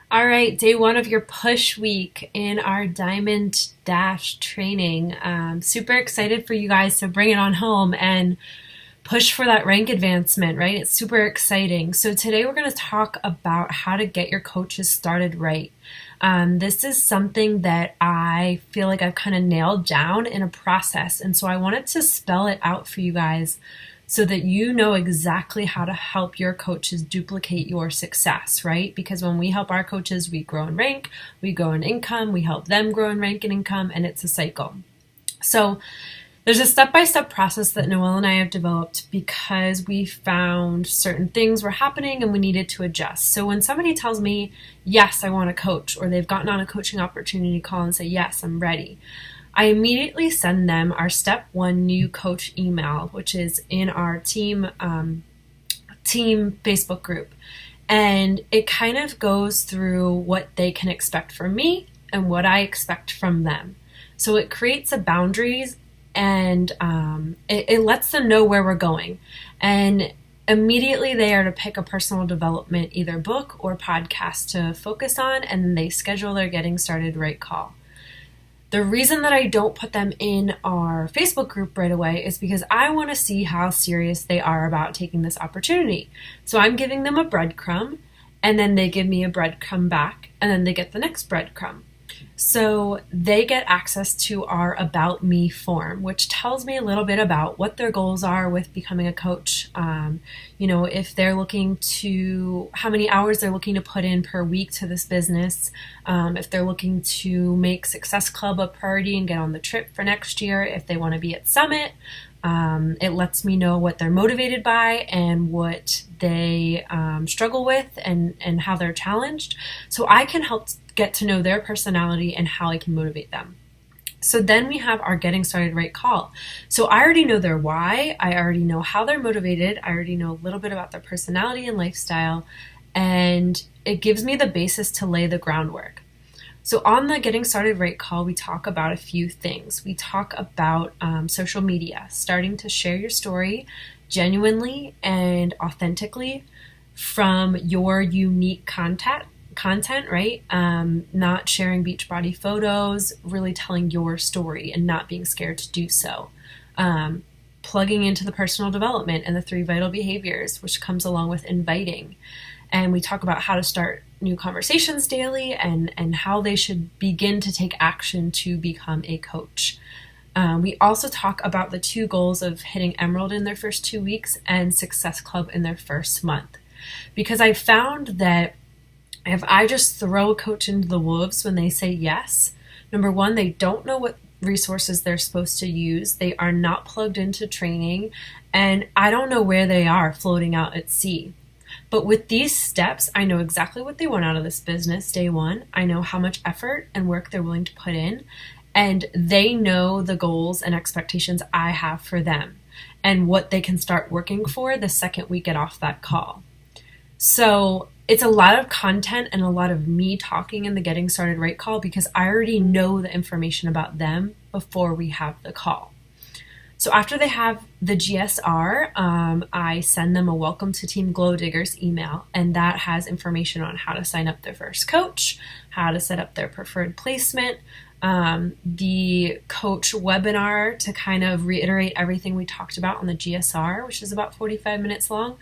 All right, day one of your push week in our Diamond Dash training. Super excited for you guys to bring it on home and push for that rank advancement, right? It's super exciting. So today we're going to talk about how to get your coaches started right. This is something that I feel like I've kind of nailed down in a process. And so I wanted to spell it out for you guys so that you know exactly how to help your coaches duplicate your success, right? Because when we help our coaches, we grow in rank, we grow in income, we help them grow in rank and income, and it's a cycle. So there's a step-by-step process that Noelle and I have developed because we found certain things were happening and we needed to adjust. So when somebody tells me, yes, I want to coach, or they've gotten on a coaching opportunity call and say, yes, I'm ready, I immediately send them our step one new coach email, which is in our team Facebook group. And it kind of goes through what they can expect from me and what I expect from them. So it creates a boundaries and it lets them know where we're going. And immediately they are to pick a personal development, either book or podcast to focus on, and then they schedule their Getting Started Right call. The reason that I don't put them in our Facebook group right away is because I want to see how serious they are about taking this opportunity. So I'm giving them a breadcrumb, and then they give me a breadcrumb back, and then they get the next breadcrumb. So they get access to our About Me form, which tells me a little bit about what their goals are with becoming a coach. If they're looking to, how many hours they're looking to put in per week to this business, if they're looking to make Success Club a priority and get on the trip for next year, if they want to be at Summit. It lets me know what they're motivated by and what they struggle with and how they're challenged. So I can help get to know their personality and how I can motivate them. So then we have our Getting Started Right call. So I already know their why. I already know how they're motivated. I already know a little bit about their personality and lifestyle. And it gives me the basis to lay the groundwork. So on the Getting Started Right call, we talk about a few things. We talk about social media, starting to share your story genuinely and authentically from your unique content, right? Not sharing Beachbody photos, really telling your story and not being scared to do so. Plugging into the personal development and the 3 vital behaviors, which comes along with inviting. And we talk about how to start new conversations daily and how they should begin to take action to become a coach. We also talk about the 2 goals of hitting Emerald in their first 2 weeks and Success Club in their first month. Because I found that if I just throw a coach into the wolves when they say yes, number one, they don't know what resources they're supposed to use. They are not plugged into training, and I don't know where they are floating out at sea. But with these steps, I know exactly what they want out of this business day one. I know how much effort and work they're willing to put in, and they know the goals and expectations I have for them and what they can start working for the second we get off that call. So it's a lot of content and a lot of me talking in the Getting Started Right call because I already know the information about them before we have the call. So after they have the GSR, I send them a Welcome to Team Glow Diggers email, and that has information on how to sign up their first coach, how to set up their preferred placement, the coach webinar to kind of reiterate everything we talked about on the GSR, which is about 45 minutes long,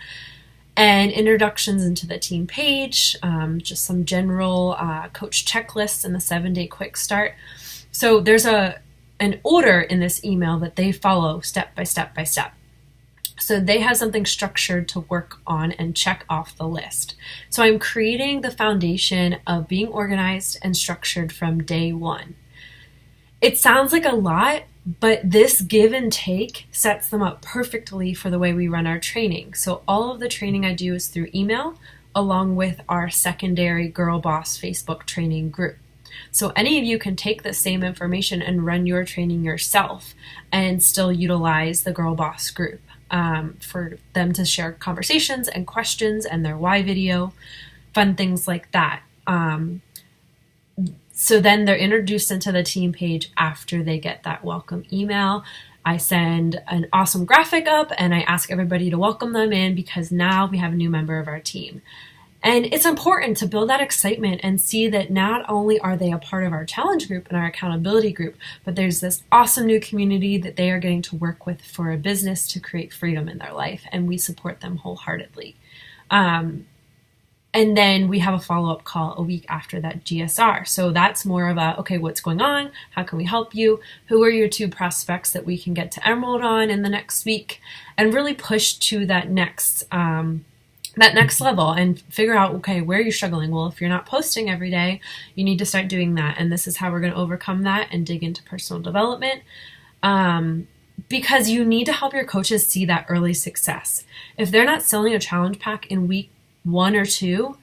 and introductions into the team page, just some general coach checklists and the 7-day quick start. So there's an order in this email that they follow step by step by step. So they have something structured to work on and check off the list. So I'm creating the foundation of being organized and structured from day one. It sounds like a lot, but this give and take sets them up perfectly for the way we run our training. So all of the training I do is through email, along with our secondary Girl Boss Facebook training group. So any of you can take the same information and run your training yourself and still utilize the Girl Boss group for them to share conversations and questions and their why video, fun things like that. So then they're introduced into the team page after they get that welcome email. I send an awesome graphic up and I ask everybody to welcome them in because now we have a new member of our team. And it's important to build that excitement and see that not only are they a part of our challenge group and our accountability group, but there's this awesome new community that they are getting to work with for a business to create freedom in their life. And we support them wholeheartedly. And then we have a follow-up call a week after that GSR. So that's more of a, okay, what's going on? How can we help you? Who are your 2 prospects that we can get to Emerald on in the next week? And really push to that next level and figure out, okay, where are you struggling? Well, if you're not posting every day, you need to start doing that. And this is how we're going to overcome that and dig into personal development. Because you need to help your coaches see that early success. If they're not selling a challenge pack in week 1 or 2,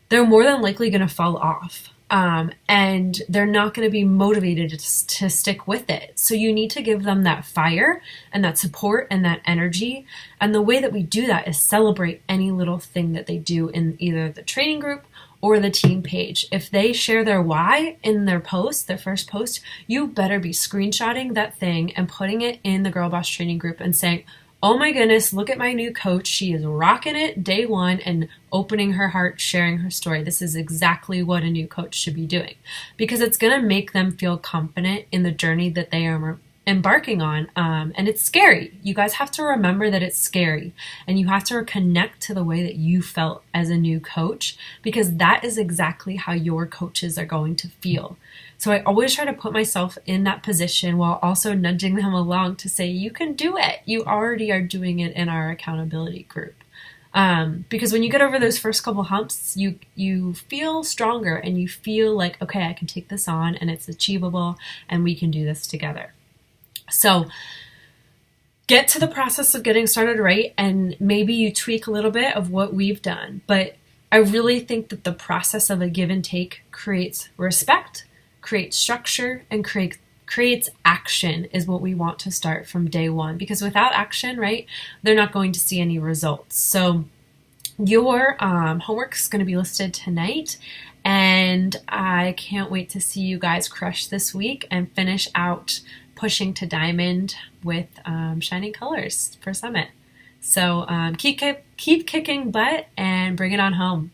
they're more than likely going to fall off. And they're not going to be motivated to stick with it. So you need to give them that fire and that support and that energy. And the way that we do that is celebrate any little thing that they do in either the training group or the team page. If they share their why in their post, their first post, you better be screenshotting that thing and putting it in the Girl Boss training group and saying, oh my goodness, look at my new coach. She is rocking it day 1 and opening her heart, sharing her story. This is exactly what a new coach should be doing, because it's going to make them feel confident in the journey that they are embarking on. And it's scary. You guys have to remember that it's scary, and you have to connect to the way that you felt as a new coach, because that is exactly how your coaches are going to feel. So I always try to put myself in that position while also nudging them along to say, you can do it. You already are doing it in our accountability group. Because when you get over those first couple humps, you feel stronger and you feel like, okay, I can take this on and it's achievable and we can do this together. So get to the process of getting started right, and maybe you tweak a little bit of what we've done. But I really think that the process of a give and take creates respect, creates structure, and creates action is what we want to start from day 1. Because without action, right, they're not going to see any results. So your homework is going to be listed tonight, and I can't wait to see you guys crush this week and finish out pushing to diamond with shining colors for Summit. So keep kicking butt and bring it on home.